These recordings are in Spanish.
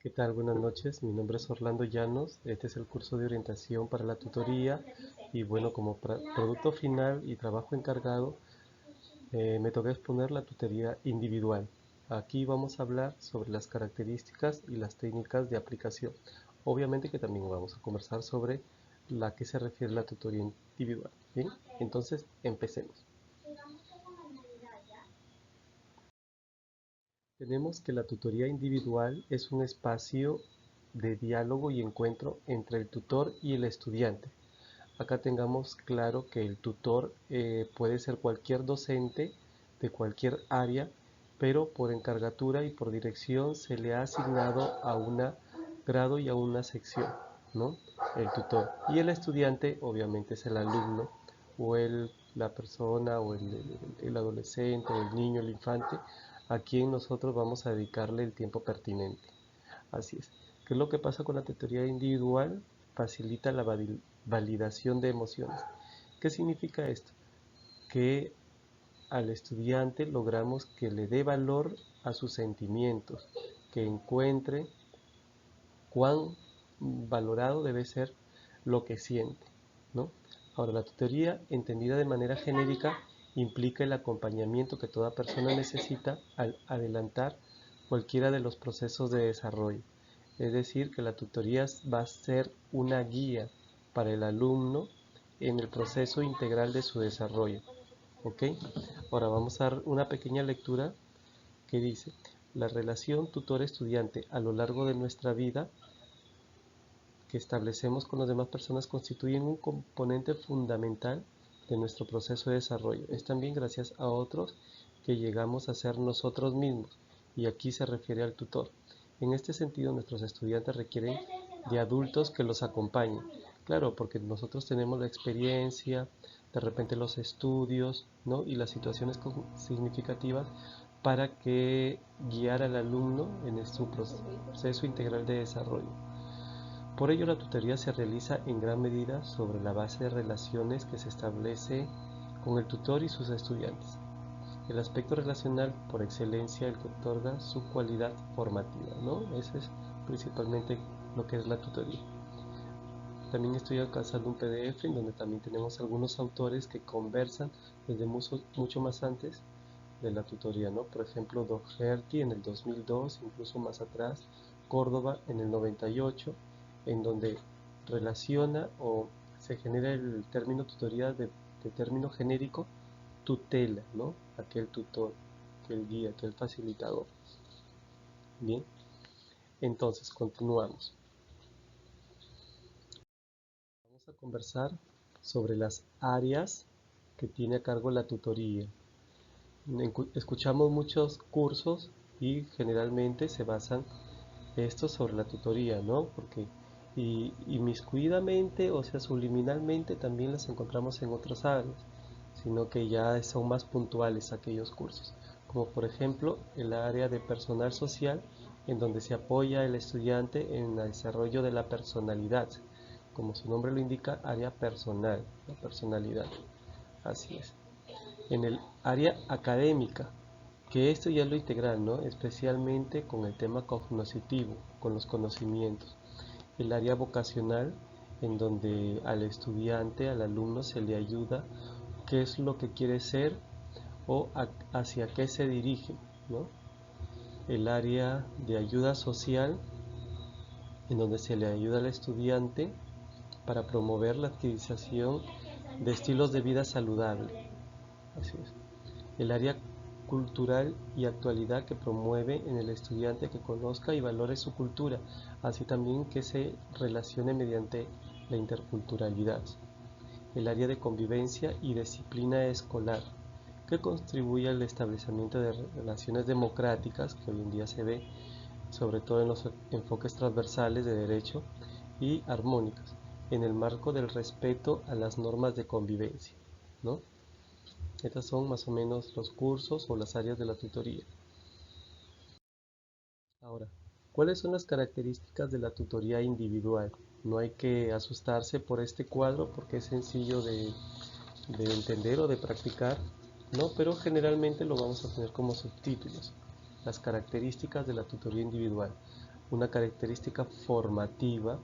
¿Qué tal? Buenas noches. Mi nombre es Orlando Llanos. Este es el curso de orientación para la tutoría y bueno, como producto final y trabajo encargado, me toca exponer la tutoría individual. Aquí vamos a hablar sobre las características y las técnicas de aplicación. Obviamente que también vamos a conversar sobre la que se refiere a la tutoría individual. Bien, entonces empecemos. Tenemos que la tutoría individual es un espacio de diálogo y encuentro entre el tutor y el estudiante. Acá tengamos claro que el tutor puede ser cualquier docente de cualquier área, pero por encargatura y por dirección se le ha asignado a un grado y a una sección, ¿no? El tutor. Y el estudiante obviamente es el alumno o la persona o el adolescente o el niño, el infante, a quien nosotros vamos a dedicarle el tiempo pertinente. Así es. ¿Qué es lo que pasa con la tutoría individual? Facilita la validación de emociones. ¿Qué significa esto? Que al estudiante logramos que le dé valor a sus sentimientos, que encuentre cuán valorado debe ser lo que siente, ¿no? Ahora, la tutoría, entendida de manera genérica, implica el acompañamiento que toda persona necesita al adelantar cualquiera de los procesos de desarrollo. Es decir, que la tutoría va a ser una guía para el alumno en el proceso integral de su desarrollo. ¿Ok? Ahora vamos a dar una pequeña lectura que dice: la relación tutor-estudiante a lo largo de nuestra vida que establecemos con las demás personas constituyen un componente fundamental de nuestro proceso de desarrollo. Es también gracias a otros que llegamos a ser nosotros mismos, y aquí se refiere al tutor. En este sentido, nuestros estudiantes requieren de adultos que los acompañen. Claro, porque nosotros tenemos la experiencia, de repente los estudios, ¿no? Y las situaciones significativas para que guiar al alumno en su proceso integral de desarrollo. Por ello, la tutoría se realiza en gran medida sobre la base de relaciones que se establece con el tutor y sus estudiantes. El aspecto relacional por excelencia el que otorga su cualidad formativa, ¿no? Eso es principalmente lo que es la tutoría. También estoy alcanzando un PDF en donde también tenemos algunos autores que conversan desde mucho más antes de la tutoría, ¿no? Por ejemplo, Doherty en el 2002, incluso más atrás, Córdoba en el 98, en donde relaciona o se genera el término tutoría de término genérico tutela, ¿no? Aquel tutor, aquel guía, aquel facilitador. Bien, entonces continuamos. Vamos a conversar sobre las áreas que tiene a cargo la tutoría. Escuchamos muchos cursos y generalmente se basan estos sobre la tutoría, ¿no? Porque inmiscuidamente, o sea, subliminalmente también las encontramos en otras áreas, sino que ya son más puntuales aquellos cursos, como por ejemplo el área de personal social, en donde se apoya el estudiante en el desarrollo de la personalidad, como su nombre lo indica, área personal, la personalidad, así es. En el área académica, que esto ya es lo integral, ¿no? Especialmente con el tema cognitivo, con los conocimientos. El área vocacional, en donde al estudiante, al alumno se le ayuda qué es lo que quiere ser o hacia qué se dirige, ¿no? El área de ayuda social, en donde se le ayuda al estudiante para promover la adquisición de estilos de vida saludable. Así es. El área cultural y actualidad, que promueve en el estudiante que conozca y valore su cultura, así también que se relacione mediante la interculturalidad. El área de convivencia y disciplina escolar, que contribuye al establecimiento de relaciones democráticas, que hoy en día se ve sobre todo en los enfoques transversales de derecho y armónicas, en el marco del respeto a las normas de convivencia, ¿no? Estas son más o menos los cursos o las áreas de la tutoría. Ahora, ¿cuáles son las características de la tutoría individual? No hay que asustarse por este cuadro porque es sencillo de entender o de practicar, ¿no? Pero generalmente lo vamos a tener como subtítulos. Las características de la tutoría individual. una característica formativa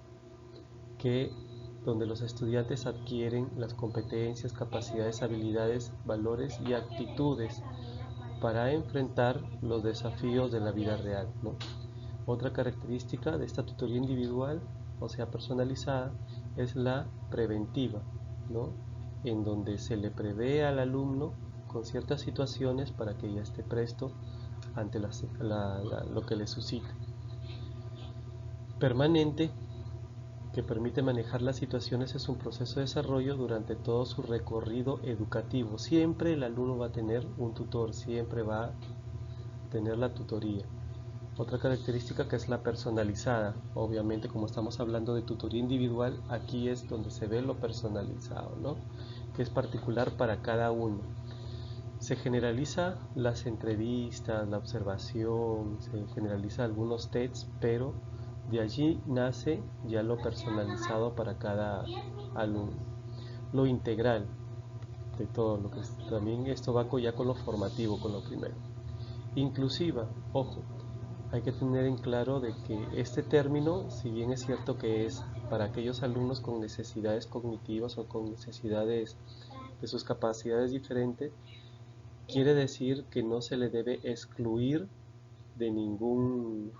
donde los estudiantes adquieren las competencias, capacidades, habilidades, valores y actitudes para enfrentar los desafíos de la vida real, ¿no? Otra característica de esta tutoría individual, o sea personalizada, es la preventiva, ¿no? En donde se le prevé al alumno con ciertas situaciones para que ya esté presto ante lo que le suscite. Permanente, que permite manejar las situaciones, es un proceso de desarrollo durante todo su recorrido educativo. Siempre el alumno va a tener un tutor, siempre va a tener la tutoría. Otra característica que es la personalizada. Obviamente, como estamos hablando de tutoría individual, aquí es donde se ve lo personalizado, ¿no? Que es particular para cada uno. Se generaliza las entrevistas, la observación, se generaliza algunos tests, pero de allí nace ya lo personalizado para cada alumno. Lo integral de todo lo que también esto va ya con lo formativo, con lo primero. Inclusiva, ojo, hay que tener en claro de que este término, si bien es cierto que es para aquellos alumnos con necesidades cognitivas o con necesidades de sus capacidades diferentes, quiere decir que no se le debe excluir de ningún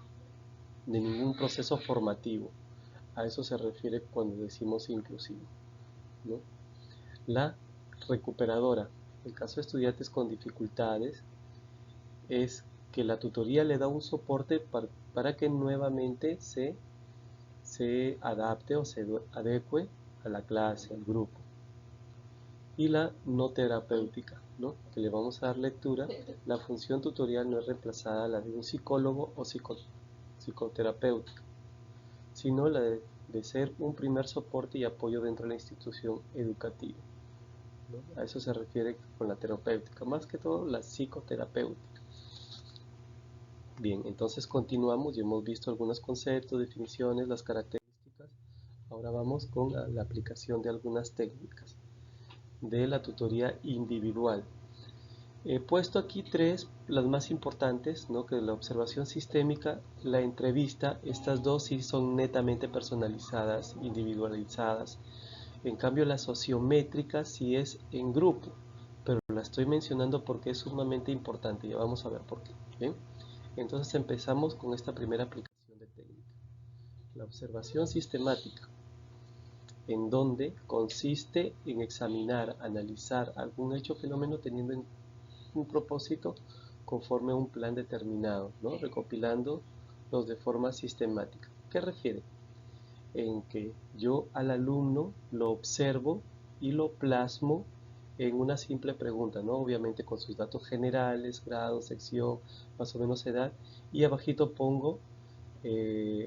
proceso formativo. A eso se refiere cuando decimos inclusivo, ¿no? La recuperadora. En el caso de estudiantes con dificultades, es que la tutoría le da un soporte para que nuevamente se adapte o se adecue a la clase, al grupo. Y la no terapéutica, ¿no? Que le vamos a dar lectura. La función tutorial no es reemplazada a la de un psicólogo o psicoterapeuta, sino la de ser un primer soporte y apoyo dentro de la institución educativa, ¿no? A eso se refiere con la terapéutica, más que todo la psicoterapéutica. Bien, entonces continuamos y hemos visto algunos conceptos, definiciones, las características. Ahora vamos con la aplicación de algunas técnicas de la tutoría individual. He puesto aquí tres, las más importantes, ¿no? Que es la observación sistémica, la entrevista. Estas dos sí son netamente personalizadas, individualizadas. En cambio, la sociométrica sí es en grupo, pero la estoy mencionando porque es sumamente importante. Ya vamos a ver por qué. ¿Bien? Entonces empezamos con esta primera aplicación de técnica. La observación sistemática, en donde consiste en examinar, analizar algún hecho o fenómeno teniendo un propósito conforme a un plan determinado, ¿no? Recopilando los de forma sistemática. ¿Qué refiere? En que yo al alumno lo observo y lo plasmo en una simple pregunta, ¿no? Obviamente con sus datos generales, grado, sección, más o menos edad, y abajito pongo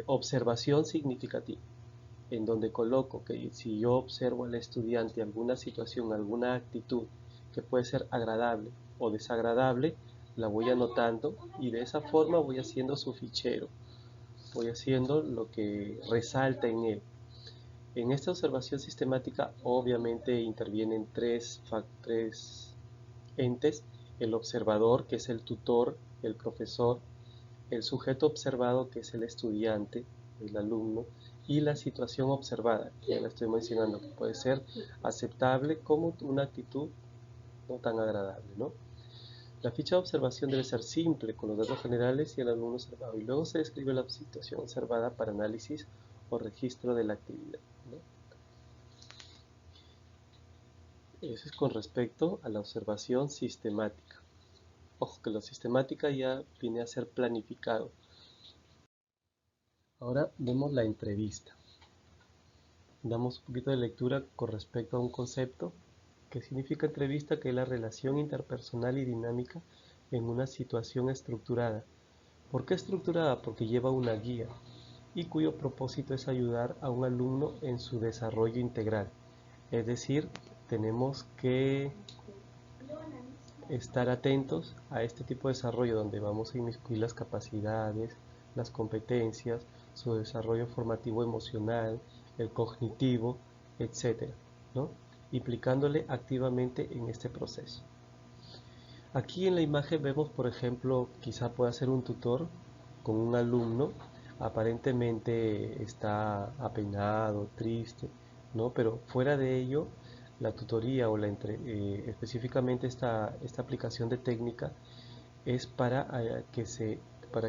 observación significativa, en donde coloco que si yo observo al estudiante alguna situación, alguna actitud que puede ser agradable o desagradable, la voy anotando y de esa forma voy haciendo su fichero, voy haciendo lo que resalta en él. En esta observación sistemática obviamente intervienen tres entes: el observador, que es el tutor, el profesor; el sujeto observado, que es el estudiante, el alumno; y la situación observada, que ya la estoy mencionando, que puede ser aceptable como una actitud no tan agradable, ¿no? La ficha de observación debe ser simple, con los datos generales y el alumno observado, y luego se describe la situación observada para análisis o registro de la actividad, ¿no? Eso es con respecto a la observación sistemática. Ojo que la sistemática ya viene a ser planificado. Ahora vemos la entrevista. Damos un poquito de lectura con respecto a un concepto que significa entrevista, que es la relación interpersonal y dinámica en una situación estructurada. ¿Por qué estructurada? Porque lleva una guía y cuyo propósito es ayudar a un alumno en su desarrollo integral. Es decir, tenemos que estar atentos a este tipo de desarrollo donde vamos a inmiscuir las capacidades, las competencias, su desarrollo formativo emocional, el cognitivo, etcétera, ¿no? Implicándole activamente en este proceso. Aquí en la imagen vemos, por ejemplo, quizá pueda ser un tutor con un alumno aparentemente está apenado, triste, ¿no? Pero fuera de ello, la tutoría o específicamente esta aplicación de técnica es para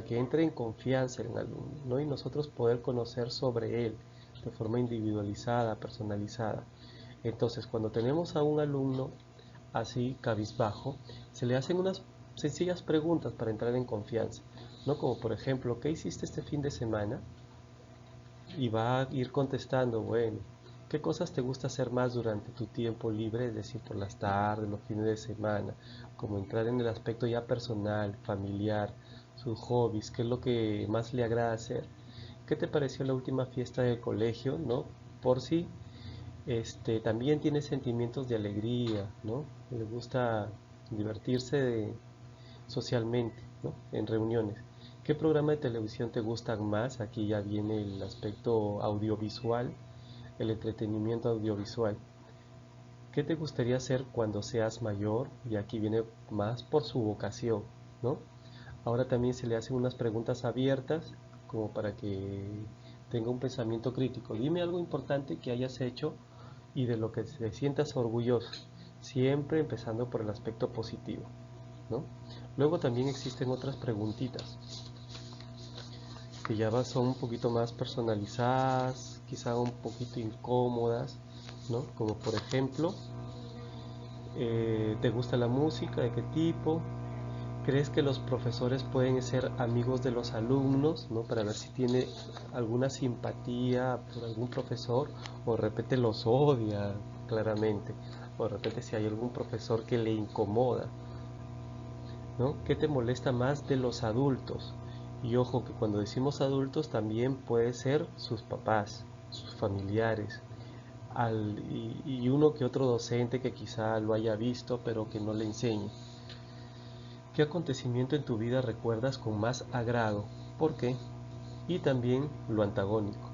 que entre en confianza el alumno, ¿no? Y nosotros poder conocer sobre él de forma individualizada, personalizada. Entonces, cuando tenemos a un alumno así cabizbajo, se le hacen unas sencillas preguntas para entrar en confianza, ¿no? Como por ejemplo, ¿qué hiciste este fin de semana? Y va a ir contestando, bueno, ¿qué cosas te gusta hacer más durante tu tiempo libre? Es decir, por las tardes, los fines de semana, como entrar en el aspecto ya personal, familiar, sus hobbies, qué es lo que más le agrada hacer. ¿Qué te pareció la última fiesta del colegio, no? Por si también tiene sentimientos de alegría, ¿no? Le gusta socialmente, ¿no? En reuniones. ¿Qué programa de televisión te gustan más? Aquí ya viene el aspecto audiovisual, el entretenimiento audiovisual. ¿Qué te gustaría hacer cuando seas mayor? Y aquí viene más por su vocación, ¿no? Ahora también se le hacen unas preguntas abiertas como para que tenga un pensamiento crítico. Dime algo importante que hayas hecho y de lo que te sientas orgulloso, siempre empezando por el aspecto positivo, ¿no? Luego también existen otras preguntitas que son un poquito más personalizadas, quizá un poquito incómodas, ¿no? Como por ejemplo, ¿te gusta la música? ¿De qué tipo? ¿Crees que los profesores pueden ser amigos de los alumnos, ¿no? Para ver si tiene alguna simpatía por algún profesor o de repente los odia claramente, o de repente si hay algún profesor que le incomoda, ¿no? ¿Qué te molesta más de los adultos? Y ojo que cuando decimos adultos también puede ser sus papás, sus familiares, y uno que otro docente que quizá lo haya visto pero que no le enseñe. ¿Qué acontecimiento en tu vida recuerdas con más agrado? ¿Por qué? Y también lo antagónico.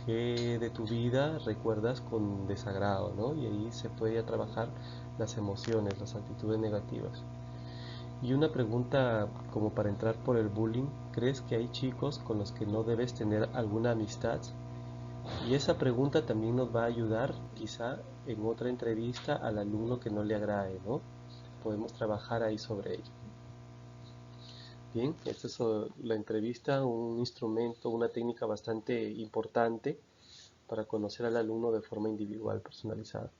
¿Qué de tu vida recuerdas con desagrado, ¿no? Y ahí se puede ya trabajar las emociones, las actitudes negativas. Y una pregunta como para entrar por el bullying, ¿crees que hay chicos con los que no debes tener alguna amistad? Y esa pregunta también nos va a ayudar quizá en otra entrevista al alumno que no le agrade, ¿no? Podemos trabajar ahí sobre ello. Bien, esta es la entrevista, un instrumento, una técnica bastante importante para conocer al alumno de forma individual, personalizada.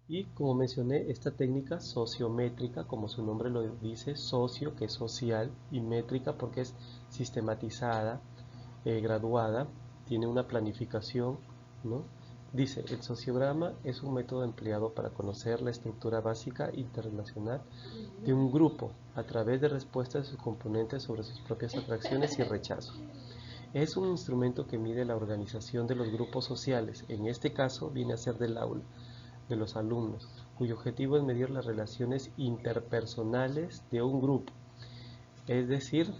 Y como mencioné, esta técnica sociométrica, como su nombre lo dice, socio, que es social, y métrica porque es sistematizada, graduada, tiene una planificación, ¿no? Dice, el sociograma es un método empleado para conocer la estructura básica interrelacional de un grupo a través de respuestas de sus componentes sobre sus propias atracciones y rechazos. Es un instrumento que mide la organización de los grupos sociales, en este caso viene a ser del aula, de los alumnos, cuyo objetivo es medir las relaciones interpersonales de un grupo, es decir,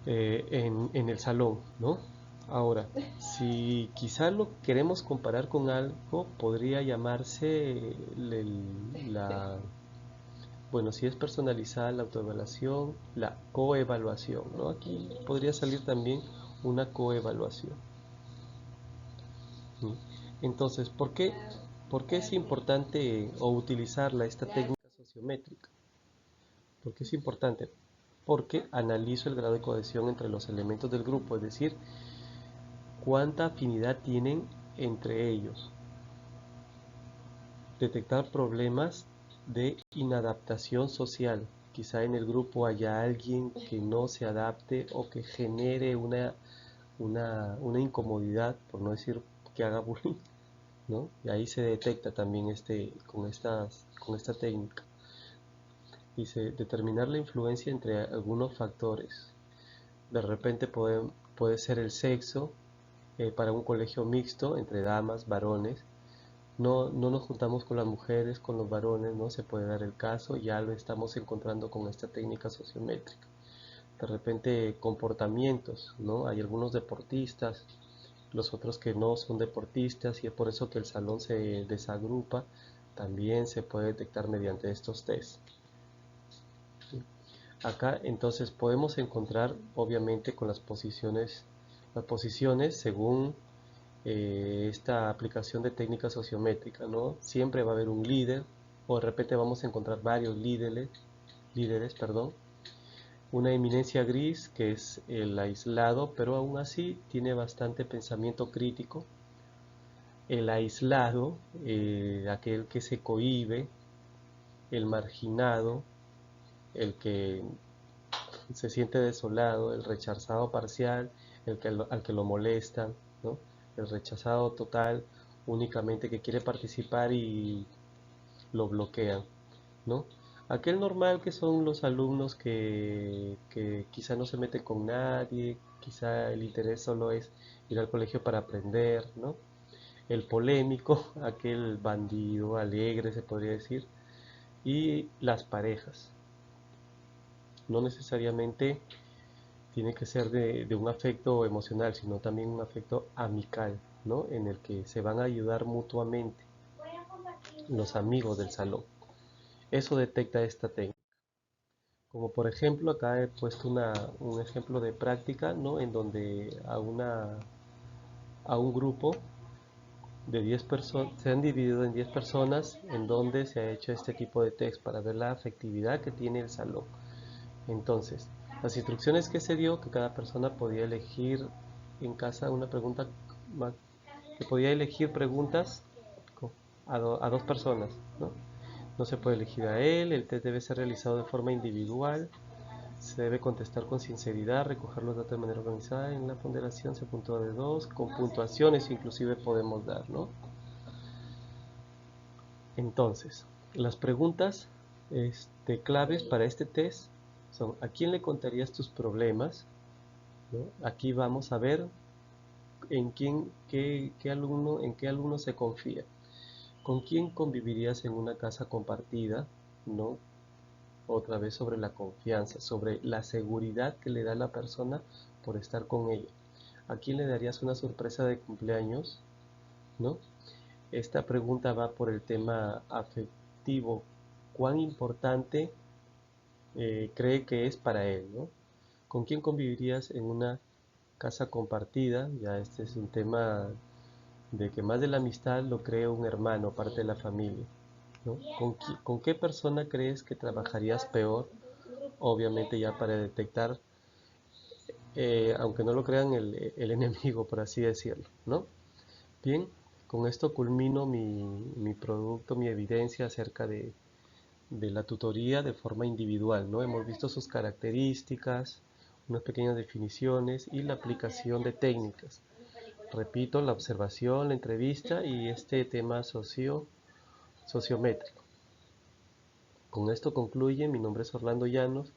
en el salón, ¿no? Ahora, si quizá lo queremos comparar con algo, podría llamarse bueno, si es personalizada la autoevaluación, la coevaluación, ¿no? Aquí podría salir también una coevaluación. ¿Sí? Entonces, por qué es importante o utilizarla esta técnica sociométrica? ¿Por qué es importante? Porque analizo el grado de cohesión entre los elementos del grupo, es decir, cuánta afinidad tienen entre ellos. Detectar problemas de inadaptación social. Quizá en el grupo haya alguien que no se adapte o que genere una incomodidad, por no decir que haga bullying, ¿no? Y ahí se detecta también con esta técnica. Dice, determinar la influencia entre algunos factores. De repente puede ser el sexo, para un colegio mixto entre damas, varones. No nos juntamos con las mujeres, con los varones, no se puede dar el caso, ya lo estamos encontrando con esta técnica sociométrica. De repente comportamientos, ¿no? Hay algunos deportistas, los otros que no son deportistas y es por eso que el salón se desagrupa, también se puede detectar mediante estos tests. ¿Sí? Acá entonces podemos encontrar obviamente con las posiciones según esta aplicación de técnica sociométrica, ¿no? Siempre va a haber un líder, o de repente vamos a encontrar varios líderes, perdón. Una eminencia gris, que es el aislado, pero aún así tiene bastante pensamiento crítico. El aislado, aquel que se cohíbe, el marginado, el que se siente desolado, el rechazado parcial, al que lo molestan, ¿no? El rechazado total, únicamente que quiere participar y lo bloquean, ¿no? Aquel normal que son los alumnos que quizá no se meten con nadie, quizá el interés solo es ir al colegio para aprender, ¿no? El polémico, aquel bandido alegre se podría decir, y las parejas. No necesariamente tiene que ser de un afecto emocional, sino también un afecto amical, ¿no? En el que se van a ayudar mutuamente los amigos del salón. Eso detecta esta técnica. Como por ejemplo, acá he puesto un ejemplo de práctica, ¿no? En donde a un grupo de 10 personas, se han dividido en 10 personas en donde se ha hecho este tipo de test para ver la afectividad que tiene el salón. Entonces, las instrucciones que se dio, que cada persona podía elegir en casa una pregunta, que podía elegir preguntas a dos personas, ¿no? No se puede elegir a él, el test debe ser realizado de forma individual, se debe contestar con sinceridad, recoger los datos de manera organizada, en la ponderación se puntúa de 2, con puntuaciones inclusive podemos dar, ¿no? Entonces, las preguntas claves para este test son: ¿a quién le contarías tus problemas? ¿No? Aquí vamos a ver en qué alumno se confía. ¿Con quién convivirías en una casa compartida? ¿No? Otra vez sobre la confianza, sobre la seguridad que le da la persona por estar con ella. ¿A quién le darías una sorpresa de cumpleaños? ¿No? Esta pregunta va por el tema afectivo. ¿Cuán importante cree que es para él? ¿No? ¿Con quién convivirías en una casa compartida? Ya este es un tema de que más de la amistad lo cree un hermano, parte de la familia, ¿no? ¿Con qué persona crees que trabajarías peor? Obviamente ya para detectar, aunque no lo crean, el enemigo, por así decirlo, ¿no? Bien, con esto culmino mi producto, mi evidencia acerca de la tutoría de forma individual, ¿no? Hemos visto sus características, unas pequeñas definiciones y la aplicación de técnicas. Repito, la observación, la entrevista y este tema sociométrico. Con esto concluye, mi nombre es Orlando Llanos